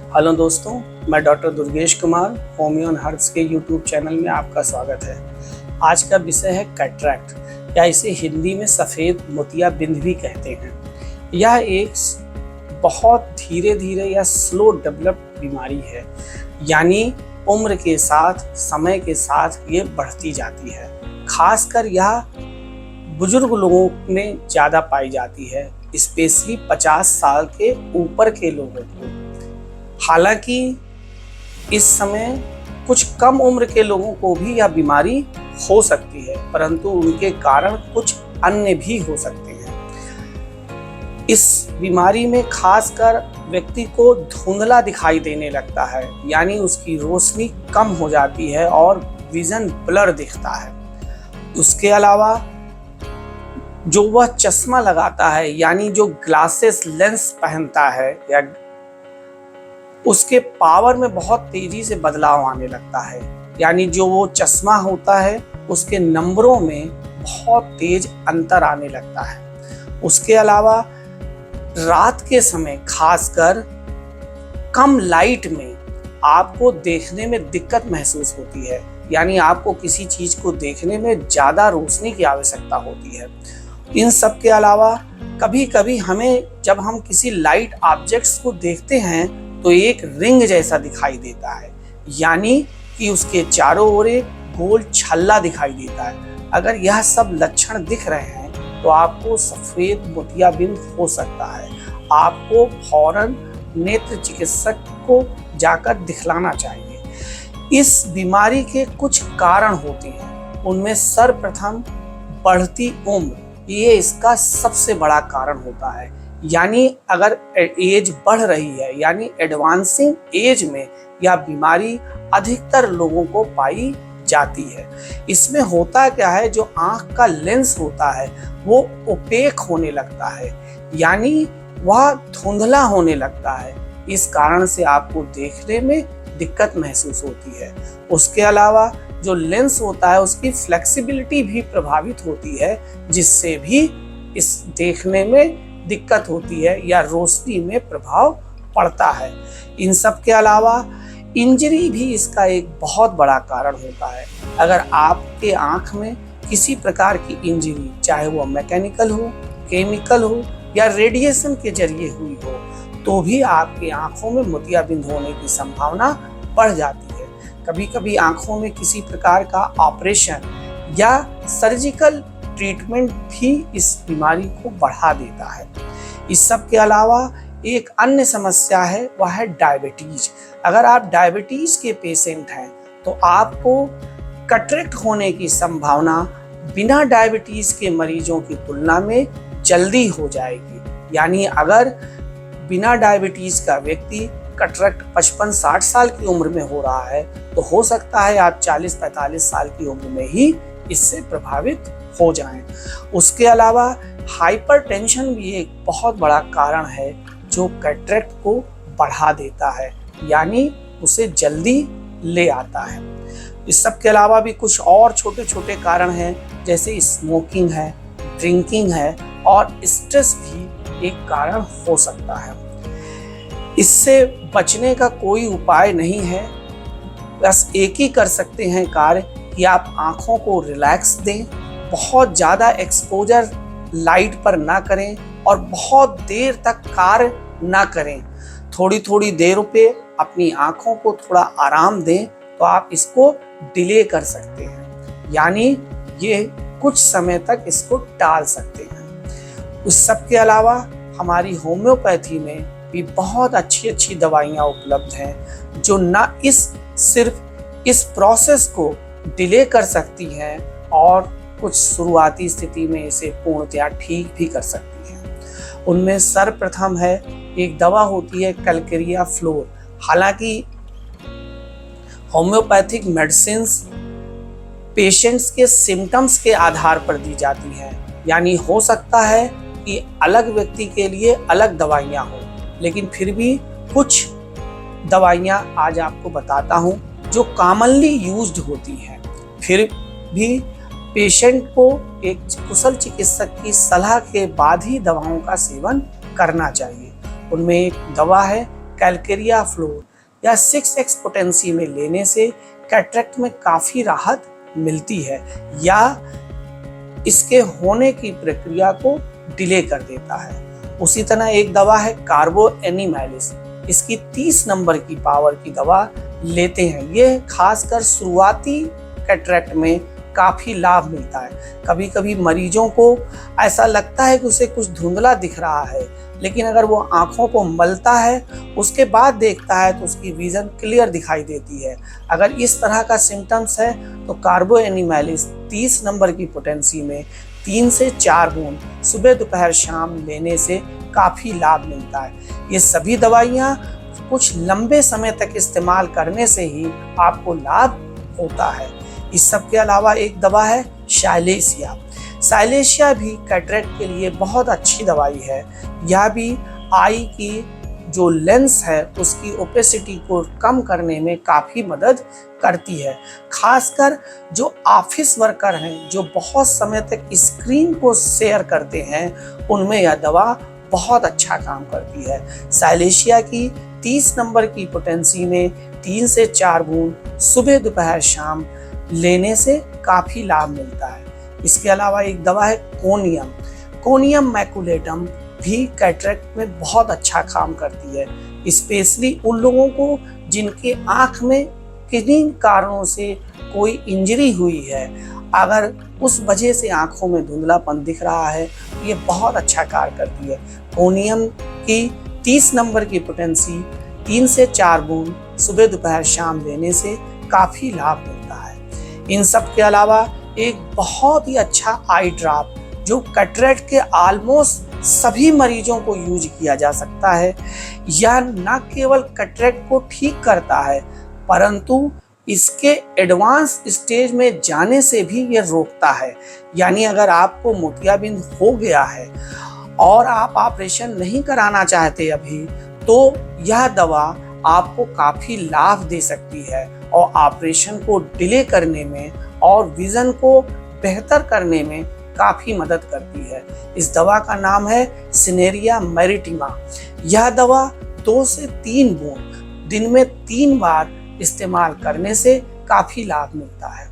Hello दोस्तों, मैं doctor Durgesh Kumar homeo and herbs के यूट्यूब चैनल में आपका स्वागत है। आज का विषय है कैटरैक्ट, या इसे हिंदी में सफ़ेद मोतियाबिंद भी कहते हैं। यह एक बहुत धीरे धीरे या स्लो डेवलप्ड बीमारी है, यानी उम्र के साथ, समय के साथ ये बढ़ती जाती है। खासकर यह बुजुर्ग लोगों में ज़्यादा पाई जाती है, स्पेशली 50 साल के ऊपर के लोगों को। हालांकि इस समय कुछ कम उम्र के लोगों को भी यह बीमारी हो सकती है, परंतु उनके कारण कुछ अन्य भी हो सकते हैं। इस बीमारी में खासकर व्यक्ति को धुंधला दिखाई देने लगता है, यानी उसकी रोशनी कम हो जाती है और विजन ब्लर दिखता है। उसके अलावा जो वह चश्मा लगाता है, यानी जो ग्लासेस लेंस पहनता है, या उसके पावर में बहुत तेजी से बदलाव आने लगता है, यानी जो वो चश्मा होता है उसके नंबरों में बहुत तेज अंतर आने लगता है। उसके अलावा रात के समय खासकर कम लाइट में आपको देखने में दिक्कत महसूस होती है, यानी आपको किसी चीज को देखने में ज्यादा रोशनी की आवश्यकता होती है। इन सब के अलावा कभी कभी हमें जब हम किसी लाइट ऑब्जेक्ट्स को देखते हैं तो एक रिंग जैसा दिखाई देता है, यानी कि उसके चारों ओर एक गोल छल्ला दिखाई देता है। अगर यह सब लक्षण दिख रहे हैं तो आपको सफेद मोतियाबिंद हो सकता है। आपको फौरन नेत्र चिकित्सक को जाकर दिखलाना चाहिए। इस बीमारी के कुछ कारण होते हैं, उनमें सर्वप्रथम बढ़ती उम्र, ये इसका सबसे बड़ा कारण होता है। यानी अगर एज बढ़ रही है, यानी एडवांसिंग एज में यह बीमारी अधिकतर लोगों को पाई जाती है। इसमें होता क्या है, जो आंख का लेंस होता है वो ओपेक होने लगता है, यानी वह धुंधला होने लगता है। इस कारण से आपको देखने में दिक्कत महसूस होती है। उसके अलावा जो लेंस होता है उसकी फ्लेक्सिबिलिटी भी प्रभावित होती है, जिससे भी इस देखने में दिक्कत होती है या रोशनी में प्रभाव पड़ता है। इन सब के अलावा इंजरी भी इसका एक बहुत बड़ा कारण होता है। अगर आपके आंख में किसी प्रकार की इंजरी, चाहे वो मैकेनिकल हो, केमिकल हो या रेडिएशन के जरिए हुई हो, तो भी आपकी आंखों में मोतियाबिंद होने की संभावना बढ़ जाती है। कभी कभी आंखों में किसी प्रकार का ऑपरेशन या सर्जिकल ट्रीटमेंट भी इस बीमारी को बढ़ा देता है। इस सब के अलावा एक अन्य समस्या है, वह है डायबिटीज। अगर आप डायबिटीज के पेशेंट हैं तो आपको कैटरैक्ट होने की संभावना बिना डायबिटीज के मरीजों की तुलना में जल्दी हो जाएगी। यानी अगर बिना डायबिटीज का व्यक्ति कैटरैक्ट 55-60 साल की उम्र में हो रहा है, तो हो सकता है आप 40-45 साल की उम्र में ही इससे प्रभावित हो जाएं। उसके अलावा हाइपरटेंशन भी एक बहुत बड़ा कारण है जो कैटरैक्ट को बढ़ा देता है, यानी उसे जल्दी ले आता है। इस सब के अलावा भी कुछ और छोटे छोटे कारण हैं, जैसे स्मोकिंग है, ड्रिंकिंग है और स्ट्रेस भी एक कारण हो सकता है। इससे बचने का कोई उपाय नहीं है, बस एक ही कर सकते हैं कार्य कि आप आंखों को रिलैक्स दें, बहुत ज़्यादा एक्सपोजर लाइट पर ना करें और बहुत देर तक कार्य ना करें। थोड़ी थोड़ी देर पे अपनी आंखों को थोड़ा आराम दें तो आप इसको डिले कर सकते हैं, यानी ये कुछ समय तक इसको टाल सकते हैं। उस सब के अलावा हमारी होम्योपैथी में भी बहुत अच्छी अच्छी दवाइयाँ उपलब्ध हैं, जो ना सिर्फ इस प्रोसेस को डिले कर सकती हैं और कुछ शुरुआती स्थिति में इसे पूर्णतया ठीक भी कर सकती हैं। उनमें सर्वप्रथम है, एक दवा होती है कैलकेरिया फ्लोर। हालांकि होम्योपैथिक मेडिसिन्स पेशेंट्स के सिम्टम्स के आधार पर दी जाती हैं, यानी हो सकता है कि अलग व्यक्ति के लिए अलग दवाइयाँ हों, लेकिन फिर भी कुछ दवाइयाँ आज आपको बताता हूँ जो कॉमनली यूज्ड होती हैं। फिर भी पेशेंट को एक कुशल चिकित्सक की सलाह के बाद ही दवाओं का सेवन करना चाहिए। उनमें एक दवा है कैलकेरिया फ्लोर या 6x पोटेंसी में लेने से कैटरेक्ट में काफ़ी राहत मिलती है या इसके होने की प्रक्रिया को डिले कर देता है। उसी तरह एक दवा है कार्बो एनिमैलिस, इसकी 30 नंबर की पावर की दवा लेते हैं। ये खासकर शुरुआती कैटरेक्ट में काफ़ी लाभ मिलता है। कभी कभी मरीजों को ऐसा लगता है कि उसे कुछ धुंधला दिख रहा है, लेकिन अगर वो आँखों को मलता है उसके बाद देखता है तो उसकी विज़न क्लियर दिखाई देती है। अगर इस तरह का सिम्टम्स है तो कार्बो एनिमैलिस 30 नंबर की पोटेंसी में 3 से 4 बूंद सुबह दोपहर शाम लेने से काफ़ी लाभ मिलता है। ये सभी दवाइयाँ कुछ लंबे समय तक इस्तेमाल करने से ही आपको लाभ होता है। इस सब के अलावा एक दवा है साइलेशिया। साइलेशिया भी कैटरेक्ट के लिए बहुत अच्छी दवाई है। यह भी आई की जो लेंस है उसकी ओपेसिटी को कम करने में काफ़ी मदद करती है। खासकर जो ऑफिस वर्कर हैं जो बहुत समय तक स्क्रीन को शेयर करते हैं उनमें यह दवा बहुत अच्छा काम करती है। साइलेशिया की 30 नंबर की पोटेंसी में 3 से 4 बूंद सुबह दोपहर शाम लेने से काफ़ी लाभ मिलता है। इसके अलावा एक दवा है कोनियम। कोनियम मैकुलेटम भी कैटरेक्ट में बहुत अच्छा काम करती है, स्पेशली उन लोगों को जिनके आँख में किन्हीं कारणों से कोई इंजरी हुई है। अगर उस वजह से आँखों में धुंधलापन दिख रहा है तो ये बहुत अच्छा कार्य करती है। कोनियम की 30 नंबर की पोटेंसी 3 से 4 बूंद सुबह दोपहर शाम लेने से काफ़ी लाभ मिलता है। इन सब के अलावा एक बहुत ही अच्छा आई ड्रॉप जो कैटरेक्ट के ऑलमोस्ट सभी मरीजों को यूज किया जा सकता है। यह न केवल कैटरेक्ट को ठीक करता है परंतु इसके एडवांस स्टेज में जाने से भी यह रोकता है। यानी अगर आपको मोतियाबिंद हो गया है और आप ऑपरेशन नहीं कराना चाहते अभी, तो यह दवा आपको काफ़ी लाभ दे सकती है और ऑपरेशन को डिले करने में और विज़न को बेहतर करने में काफ़ी मदद करती है। इस दवा का नाम है सिनेरिया मैरिटिमा। यह दवा 2 से 3 बूंद दिन में 3 बार इस्तेमाल करने से काफ़ी लाभ मिलता है।